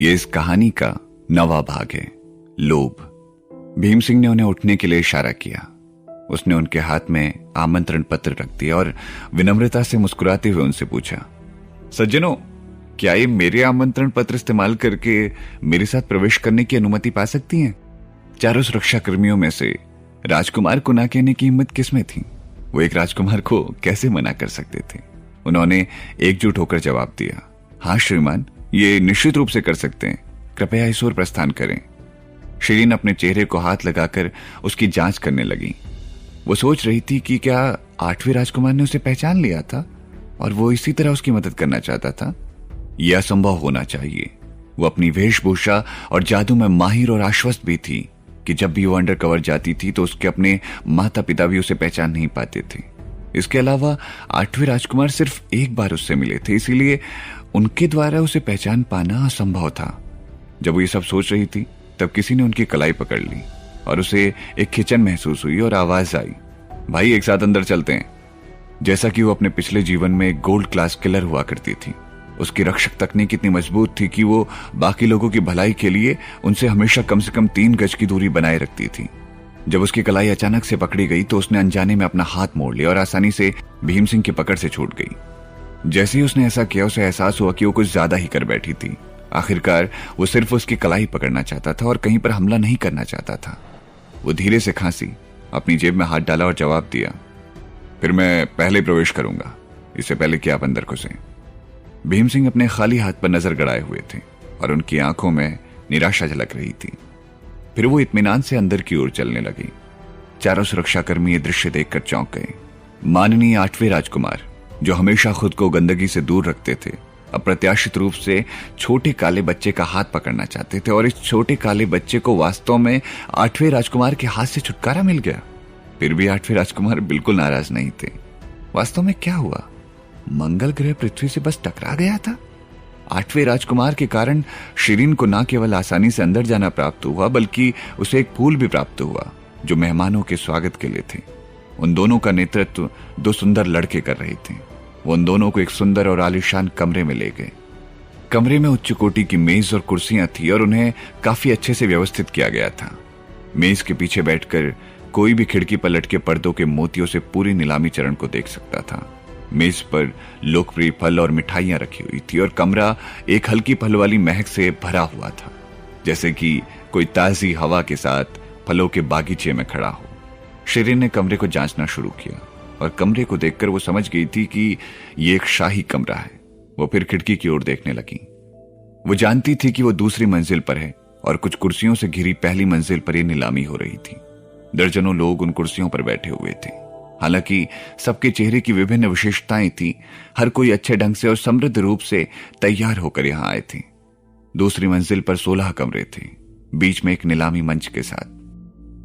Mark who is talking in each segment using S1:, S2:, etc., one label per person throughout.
S1: ये इस कहानी का 9वां भाग है। लोभ। भीम सिंह ने उन्हें उठने के लिए इशारा किया। उसने उनके हाथ में आमंत्रण पत्र रख दिया और विनम्रता से मुस्कुराते हुए उनसे पूछा, सज्जनों, क्या ये मेरे आमंत्रण पत्र इस्तेमाल करके मेरे साथ प्रवेश करने की अनुमति पा सकती हैं? चारों सुरक्षा कर्मियों में से राजकुमार को ना कहने की हिम्मत किसमें थी? वो एक राजकुमार को कैसे मना कर सकते थे? उन्होंने एकजुट होकर जवाब दिया, हाँ श्रीमान, ये निश्चित रूप से कर सकते हैं। कृपया इस ओर प्रस्थान करें। शिरीन अपने चेहरे को हाथ लगाकर उसकी जांच करने लगी। वो सोच रही थी कि क्या 8वें राजकुमार ने उसे पहचान लिया था और वो इसी तरह उसकी मदद करना चाहता था? यह असंभव होना चाहिए। वो अपनी वेशभूषा और जादू में माहिर और आश्वस्त भी थी कि जब भी वो अंडर कवर जाती थी तो उसके अपने माता पिता भी उसे पहचान नहीं पाते थे। इसके अलावा 8वें राजकुमार सिर्फ एक बार उससे मिले थे, इसीलिए उनके द्वारा उसे पहचान पाना असंभव था। जब वो ये सब सोच रही थी तब किसी ने उनकी कलाई पकड़ ली और उसे एक खिंचन महसूस हुई और आवाज आई, भाई एक साथ अंदर चलते हैं। जैसा कि वो अपने पिछले जीवन में एक गोल्ड क्लास किलर हुआ करती थी, उसकी रक्षक तकनीक इतनी मजबूत थी कि वो बाकी लोगों की भलाई के लिए उनसे हमेशा कम से कम 3 गज की दूरी बनाए रखती थी। जब उसकी कलाई अचानक से पकड़ी गई तो उसने अनजाने में अपना हाथ मोड़ लिया और आसानी से भीम सिंह की पकड़ से छूट गई। जैसे ही उसने ऐसा किया, उसे एहसास हुआ कि वो कुछ ज्यादा ही कर बैठी थी। आखिरकार वो सिर्फ उसकी कलाई पकड़ना चाहता था और कहीं पर हमला नहीं करना चाहता था। वो धीरे से खांसी, अपनी जेब में हाथ डाला और जवाब दिया, फिर मैं पहले प्रवेश करूंगा, इससे पहले कि आप अंदर घुसें। भीम सिंह अपने खाली हाथ पर नजर गड़ाए हुए थे और उनकी आंखों में निराशा झलक रही थी। फिर वो इत्मीनान से अंदर की ओर चलने लगी। चारों सुरक्षाकर्मी ये दृश्य देखकर चौंक गए। माननीय 8वें राजकुमार, जो हमेशा खुद को गंदगी से दूर रखते थे, अप्रत्याशित रूप से छोटे काले बच्चे का हाथ पकड़ना चाहते थे और इस छोटे काले बच्चे को वास्तव में 8वें राजकुमार के हाथ से छुटकारा मिल गया। फिर भी 8वें राजकुमार बिल्कुल नाराज नहीं थे। वास्तव में क्या हुआ? मंगल ग्रह पृथ्वी से बस टकरा गया था। 8वें राजकुमार के कारण शिरीन को न केवल आसानी से अंदर जाना प्राप्त हुआ, बल्कि उसे एक फूल भी प्राप्त हुआ जो मेहमानों के स्वागत के लिए थे। उन दोनों का नेतृत्व 2 सुंदर लड़के कर रहे थे। वो उन दोनों को एक सुंदर और आलीशान कमरे में ले गए। कमरे में उच्च कोटि की मेज और कुर्सियां थी और उन्हें काफी अच्छे से व्यवस्थित किया गया था। मेज के पीछे बैठकर कोई भी खिड़की पर लटके पर्दों के मोतियों से पूरी नीलामी चरण को देख सकता था। मेज पर लोकप्रिय फल और मिठाइयां रखी हुई थी और कमरा एक हल्की फल वाली महक से भरा हुआ था, जैसे कि कोई ताजी हवा के साथ फलों के बागीचे में खड़ा हो। शिरीन ने कमरे को जांचना शुरू किया और कमरे को देखकर वो समझ गई थी कि ये एक शाही कमरा है। वो फिर खिड़की की ओर देखने लगी। वो जानती थी कि वो दूसरी मंजिल पर है और कुछ कुर्सियों से घिरी पहली मंजिल पर यह नीलामी हो रही थी। दर्जनों लोग उन कुर्सियों पर बैठे हुए थे। हालांकि सबके चेहरे की विभिन्न विशेषताएं थी। हर कोई अच्छे ढंग से और समृद्ध रूप से तैयार होकर यहां आए थे। दूसरी मंजिल पर 16 कमरे थे, बीच में एक नीलामी मंच के साथ।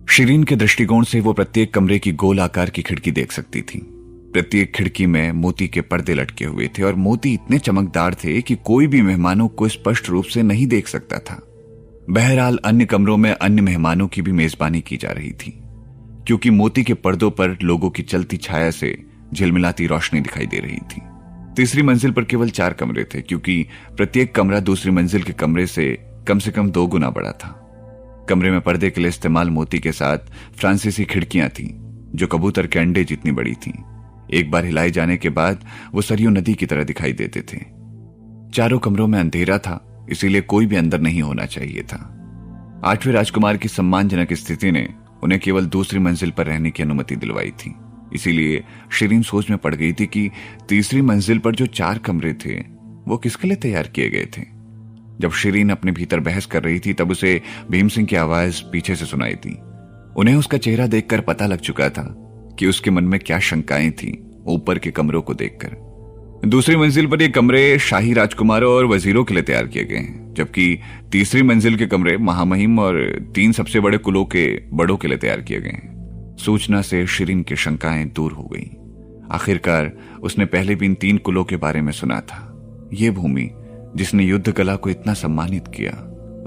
S1: शिरीन के दृष्टिकोण से वो प्रत्येक कमरे की गोल आकार की खिड़की देख सकती थी। प्रत्येक खिड़की में मोती के पर्दे लटके हुए थे और मोती इतने चमकदार थे कि कोई भी मेहमानों को स्पष्ट रूप से नहीं देख सकता था। बहरहाल अन्य कमरों में अन्य मेहमानों की भी मेजबानी की जा रही थी, क्योंकि मोती के पर्दों पर लोगों की चलती छाया से झिलमिलाती रोशनी दिखाई दे रही थी। तीसरी मंजिल पर केवल 4 कमरे थे, क्योंकि प्रत्येक कमरा दूसरी मंजिल के कमरे से कम 2 गुना बड़ा था। कमरे में पर्दे के लिए इस्तेमाल मोती के साथ फ्रांसीसी खिड़कियां थीं, जो कबूतर के अंडे जितनी बड़ी थीं। एक बार हिलाए जाने के बाद वो सरयू नदी की तरह दिखाई देते थे। चारों कमरों में अंधेरा था, इसीलिए कोई भी अंदर नहीं होना चाहिए था। 8वें राजकुमार की सम्मानजनक स्थिति ने उन्हें केवल दूसरी मंजिल पर रहने की अनुमति दिलवाई थी। इसीलिए शिरीन सोच में पड़ गई थी कि तीसरी मंजिल पर जो 4 कमरे थे वो किसके लिए तैयार किए गए थे। जब शिरीन अपने भीतर बहस कर रही थी तब उसे भीम सिंह की आवाज पीछे से सुनाई दी। उन्हें उसका चेहरा देखकर पता लग चुका था कि उसके मन में क्या शंकाएं थीं ऊपर के कमरों को देखकर। दूसरी मंजिल पर ये कमरे शाही राजकुमारों और वजीरों के लिए तैयार किए गए हैं, जबकि तीसरी मंजिल के कमरे महामहिम और 3 सबसे बड़े कुलों के बड़ों के लिए तैयार किए गए हैं। सूचना से शिरीन की शंकाएं दूर हो गई। आखिरकार उसने पहले भी इन 3 कुलों के बारे में सुना था। ये भूमि जिसने युद्ध कला को इतना सम्मानित किया,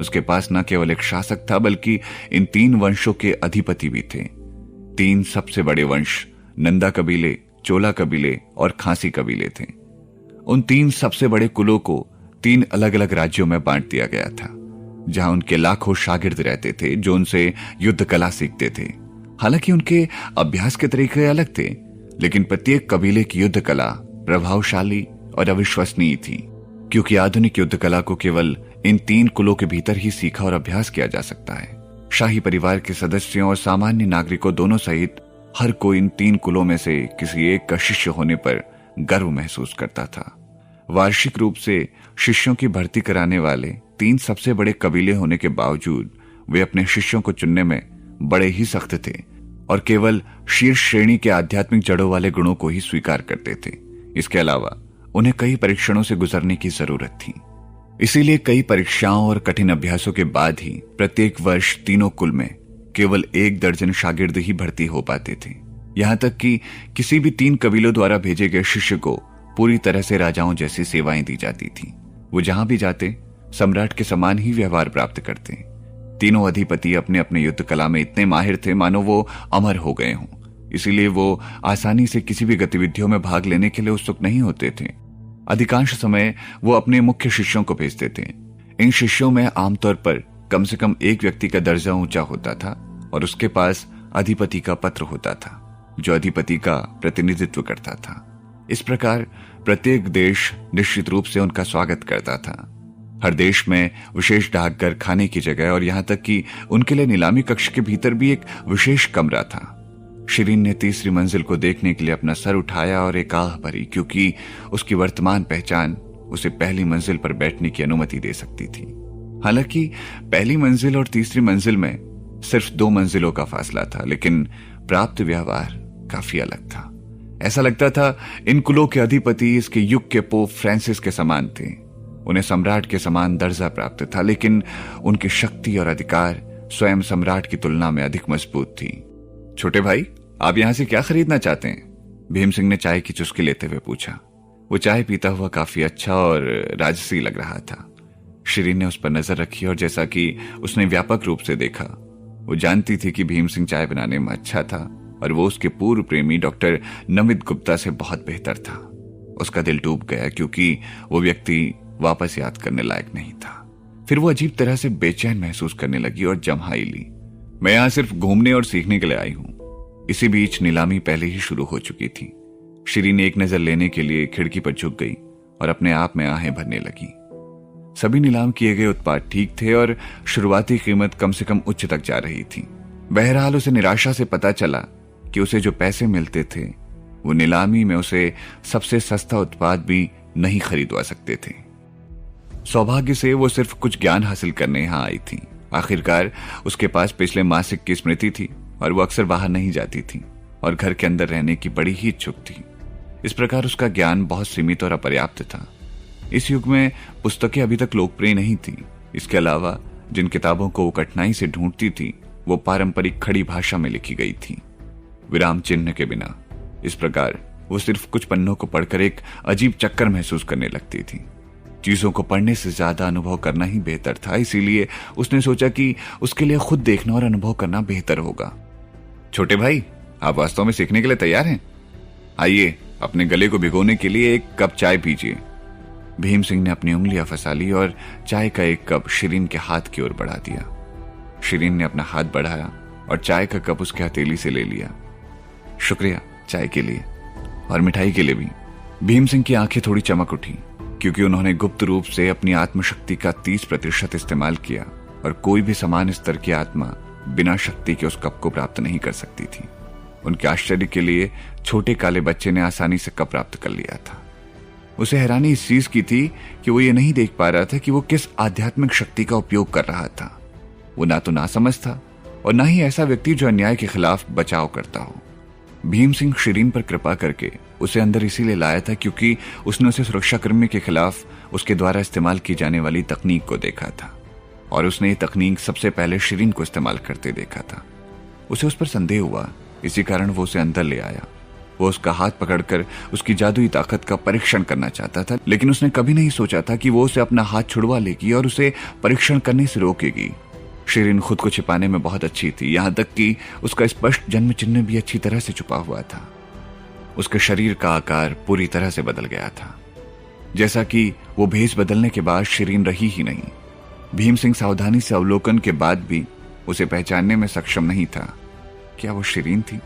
S1: उसके पास न केवल एक शासक था बल्कि इन 3 वंशों के अधिपति भी थे। 3 सबसे बड़े वंश नंदा कबीले, चोला कबीले और खांसी कबीले थे। उन 3 सबसे बड़े कुलों को 3 अलग अलग राज्यों में बांट दिया गया था, जहां उनके लाखों शागिर्द रहते थे जो उनसे युद्ध कला सीखते थे। हालांकि उनके अभ्यास के तरीके अलग थे, लेकिन प्रत्येक कबीले की युद्ध कला प्रभावशाली और अविश्वसनीय थी, क्योंकि आधुनिक युद्ध कला को केवल इन 3 कुलों के भीतर ही सीखा और अभ्यास किया जा सकता है। शाही परिवार के सदस्यों और सामान्य नागरिकों दोनों सहित हर कोई इन 3 कुलों में से किसी एक का शिष्य होने पर गर्व महसूस करता था। वार्षिक रूप से शिष्यों की भर्ती कराने वाले 3 सबसे बड़े कबीले होने के बावजूद वे अपने शिष्यों को चुनने में बड़े ही सख्त थे और केवल शीर्ष श्रेणी के आध्यात्मिक जड़ों वाले गुणों को ही स्वीकार करते थे। इसके अलावा उन्हें कई परीक्षणों से गुजरने की जरूरत थी। इसीलिए कई परीक्षाओं और कठिन अभ्यासों के बाद ही प्रत्येक वर्ष तीनों कुल में केवल 1 दर्जन शागिर्द ही भर्ती हो पाते थे। यहां तक कि किसी भी 3 कबीलों द्वारा भेजे गए शिष्य को पूरी तरह से राजाओं जैसी सेवाएं दी जाती थी। वो जहां भी जाते सम्राट के समान ही व्यवहार प्राप्त करते। तीनों अधिपति अपने अपने युद्ध कला में इतने माहिर थे मानो वो अमर हो गए हों। इसीलिए वो आसानी से किसी भी गतिविधियों में भाग लेने के लिए उत्सुक नहीं होते थे। अधिकांश समय वो अपने मुख्य शिष्यों को भेजते थे। इन शिष्यों में आमतौर पर कम से कम एक व्यक्ति का दर्जा ऊंचा होता था और उसके पास अधिपति का पत्र होता था, जो अधिपति का प्रतिनिधित्व करता था। इस प्रकार प्रत्येक देश निश्चित रूप से उनका स्वागत करता था। हर देश में विशेष डाकघर, खाने की जगह और यहां तक कि उनके लिए नीलामी कक्ष के भीतर भी एक विशेष कमरा था। शिरीन ने तीसरी मंजिल को देखने के लिए अपना सर उठाया और एक आह भरी, क्योंकि उसकी वर्तमान पहचान उसे पहली मंजिल पर बैठने की अनुमति दे सकती थी। हालांकि पहली मंजिल और तीसरी मंजिल में सिर्फ 2 मंजिलों का फासला था, लेकिन प्राप्त व्यवहार काफी अलग था। ऐसा लगता था इन कुलों के अधिपति इसके युग के पोप फ्रांसिस के समान थे। उन्हें सम्राट के समान दर्जा प्राप्त था, लेकिन उनकी शक्ति और अधिकार स्वयं सम्राट की तुलना में अधिक मजबूत थी। छोटे भाई, आप यहां से क्या खरीदना चाहते हैं? भीम सिंह ने चाय की चुस्की लेते हुए पूछा। वो चाय पीता हुआ काफी अच्छा और राजसी लग रहा था। शिरीन ने उस पर नजर रखी और जैसा कि उसने व्यापक रूप से देखा, वो जानती थी कि भीम सिंह चाय बनाने में अच्छा था और वो उसके पूर्व प्रेमी डॉक्टर नमित गुप्ता से बहुत बेहतर था। उसका दिल डूब गया, क्योंकि वो व्यक्ति वापस याद करने लायक नहीं था। फिर वो अजीब तरह से बेचैन महसूस करने लगी और जम्हाई ली। मैं यहां सिर्फ घूमने और सीखने के लिए आई हूं। इसी बीच नीलामी पहले ही शुरू हो चुकी थी। शिरीन एक नजर लेने के लिए खिड़की पर झुक गई और अपने आप में आहें भरने लगी। सभी नीलाम किए गए उत्पाद ठीक थे और शुरुआती कीमत कम से कम उच्च तक जा रही थी। बहरहाल उसे निराशा से पता चला कि उसे जो पैसे मिलते थे वो नीलामी में उसे सबसे सस्ता उत्पाद भी नहीं खरीदवा सकते थे। सौभाग्य से वो सिर्फ कुछ ज्ञान हासिल करने यहां आई थी। आखिरकार उसके पास पिछले मासिक की स्मृति थी और वो अक्सर बाहर नहीं जाती थी और घर के अंदर रहने की बड़ी ही इच्छुक थी। इस प्रकार उसका ज्ञान बहुत सीमित और अपर्याप्त था। इस युग में पुस्तकें अभी तक लोकप्रिय नहीं थी। इसके अलावा जिन किताबों को वो कठिनाई से ढूंढती थी वो पारंपरिक खड़ी भाषा में लिखी गई थी, विराम चिन्ह के बिना। इस प्रकार वो सिर्फ कुछ पन्नों को पढ़कर एक अजीब चक्कर महसूस करने लगती थी। चीजों को पढ़ने से ज्यादा अनुभव करना ही बेहतर था। इसीलिए उसने सोचा कि उसके लिए खुद देखना और अनुभव करना बेहतर होगा। छोटे भाई, आप वास्तव में सीखने के लिए तैयार हैं? आइए, अपने गले को भिगोने के लिए एक कप चाय पीजिए। भीम सिंह ने अपनी उंगलियां फंसा ली और चाय का एक कप शिरीन के हाथ की ओर बढ़ा दिया। शिरीन ने अपना हाथ बढ़ाया और चाय का कप उसके हथेली से ले लिया। शुक्रिया चाय के लिए और मिठाई के लिए भी। भीम सिंह की आंखें थोड़ी चमक उठी, क्योंकि उन्होंने गुप्त रूप से अपनी आत्मशक्ति का 30% इस्तेमाल किया और कोई भी समान स्तर की आत्मा बिना शक्ति के उस कप को प्राप्त नहीं कर सकती थी। उनके आश्चर्य के लिए छोटे काले बच्चे ने आसानी से कप प्राप्त कर लिया था। उसे हैरानी इस चीज की थी कि वो ये नहीं देख पा रहा था कि वो किस आध्यात्मिक शक्ति का उपयोग कर रहा था। वो ना तो नासमझ था और ना ही ऐसा व्यक्ति जो अन्याय के खिलाफ बचाव करता हो। भीम सिंह शिरीन पर कृपा करके उसे अंदर इसीलिए लाया था क्योंकि उसने उसे सुरक्षाकर्मी के खिलाफ उसके द्वारा इस्तेमाल की जाने वाली तकनीक को देखा था और उसने ये तकनीक सबसे पहले शिरीन को इस्तेमाल करते देखा था। उसे उस पर संदेह हुआ, इसी कारण वो उसे अंदर ले आया। वो उसका हाथ पकड़कर उसकी जादुई ताकत का परीक्षण करना चाहता था, लेकिन उसने कभी नहीं सोचा था कि वो उसे अपना हाथ छुड़वा लेगी और उसे परीक्षण करने से रोकेगी। शिरीन खुद को छिपाने में बहुत अच्छी थी, यहां तक कि उसका स्पष्ट जन्म चिन्ह भी अच्छी तरह से छुपा हुआ था। उसके शरीर का आकार पूरी तरह से बदल गया था। जैसा कि वो भेष बदलने के बाद शिरीन रही ही नहीं। भीम सिंह सावधानी से अवलोकन के बाद भी उसे पहचानने में सक्षम नहीं था। क्या वो शिरीन थी?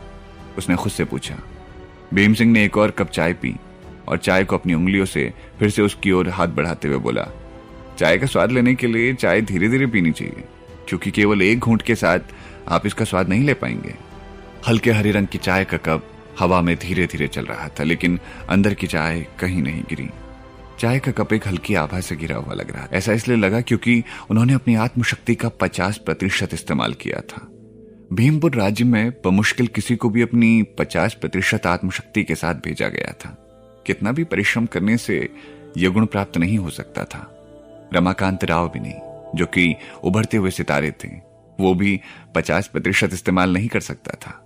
S1: उसने खुद से पूछा। भीम सिंह ने एक और कप चाय पी और चाय को अपनी उंगलियों से फिर से उसकी ओर हाथ बढ़ाते हुए बोला, चाय का स्वाद लेने के लिए चाय धीरे धीरे पीनी चाहिए, क्योंकि केवल एक घूंट के साथ आप इसका स्वाद नहीं ले पाएंगे। हल्के हरे रंग की चाय का कप हवा में धीरे धीरे चल रहा था, लेकिन अंदर की चाय कहीं नहीं गिरी। चाय का कप एक हल्की आभा से घिरा हुआ लग रहा। ऐसा इसलिए लगा क्योंकि उन्होंने अपनी आत्मशक्ति का 50% इस्तेमाल किया था। भीमपुर राज्य में बमुश्किल किसी को भी अपनी 50% आत्मशक्ति के साथ भेजा गया था। कितना भी परिश्रम करने से यह गुण प्राप्त नहीं हो सकता था। रमाकांत राव भी नहीं, जो कि उभरते हुए सितारे थे, वो भी 50% इस्तेमाल नहीं कर सकता था।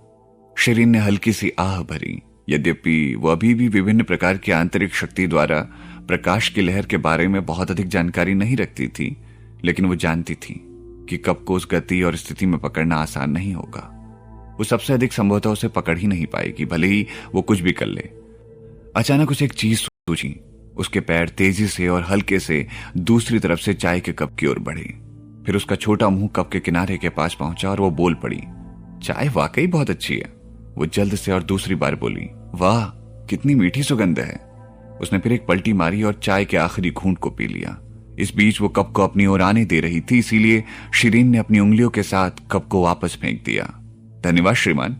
S1: शिरीन ने हल्की सी आह भरी। यद्यपि वह अभी भी विभिन्न प्रकार की आंतरिक शक्ति द्वारा प्रकाश की लहर के बारे में बहुत अधिक जानकारी नहीं रखती थी, लेकिन वो जानती थी कि कब को उस गति और स्थिति में पकड़ना आसान नहीं होगा। वो सबसे अधिक संभवतः उसे पकड़ ही नहीं पाएगी, भले ही वो कुछ भी कर ले। अचानक उसे एक चीज सूझी। उसके पैर तेजी से और हल्के से दूसरी तरफ से चाय के कप की ओर बढ़े। फिर उसका छोटा मुंह कप के किनारे के पास पहुंचा और वो बोल पड़ी, चाय वाकई बहुत अच्छी है। वो जल्द से और दूसरी बार बोली, वाह कितनी मीठी सुगंध है। उसने फिर एक पलटी मारी और चाय के आखिरी घूंट को पी लिया। इस बीच वो कप को अपनी ओर आने दे रही थी, इसीलिए शिरीन ने अपनी उंगलियों के साथ कप को वापस फेंक दिया। धन्यवाद श्रीमान।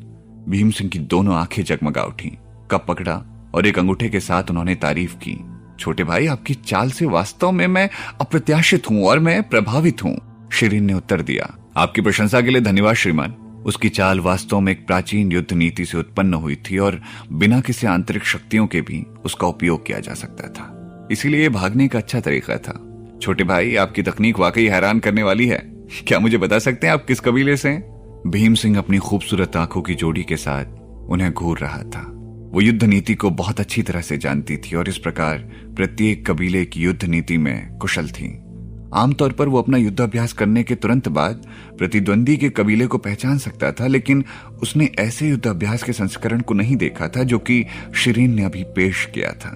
S1: भीम सिंह की दोनों आंखें जगमगा उठी। कप पकड़ा और एक अंगूठे के साथ उन्होंने तारीफ की। छोटे भाई, आपकी चाल से वास्तव में मैं अप्रत्याशित हूं और मैं प्रभावित हूं, शिरीन ने उत्तर दिया। आपकी प्रशंसा के लिए धन्यवाद श्रीमान। उसकी चाल वास्तव में एक प्राचीन युद्ध नीति से उत्पन्न हुई थी और बिना किसी आंतरिक शक्तियों के भी उसका उपयोग किया जा सकता था, इसीलिए भागने का अच्छा तरीका था। छोटे भाई, आपकी तकनीक वाकई हैरान करने वाली है। क्या मुझे बता सकते हैं आप किस कबीले से हैं? भीम सिंह अपनी खूबसूरत आंखों की जोड़ी के साथ उन्हें घूर रहा था। वो युद्ध नीति को बहुत अच्छी तरह से जानती थी और इस प्रकार प्रत्येक कबीले की युद्ध नीति में कुशल थी। आमतौर पर वो अपना युद्धाभ्यास करने के तुरंत बाद प्रतिद्वंदी के कबीले को पहचान सकता था, लेकिन उसने ऐसे युद्धाभ्यास के संस्करण को नहीं देखा था जो कि शिरीन ने अभी पेश किया था।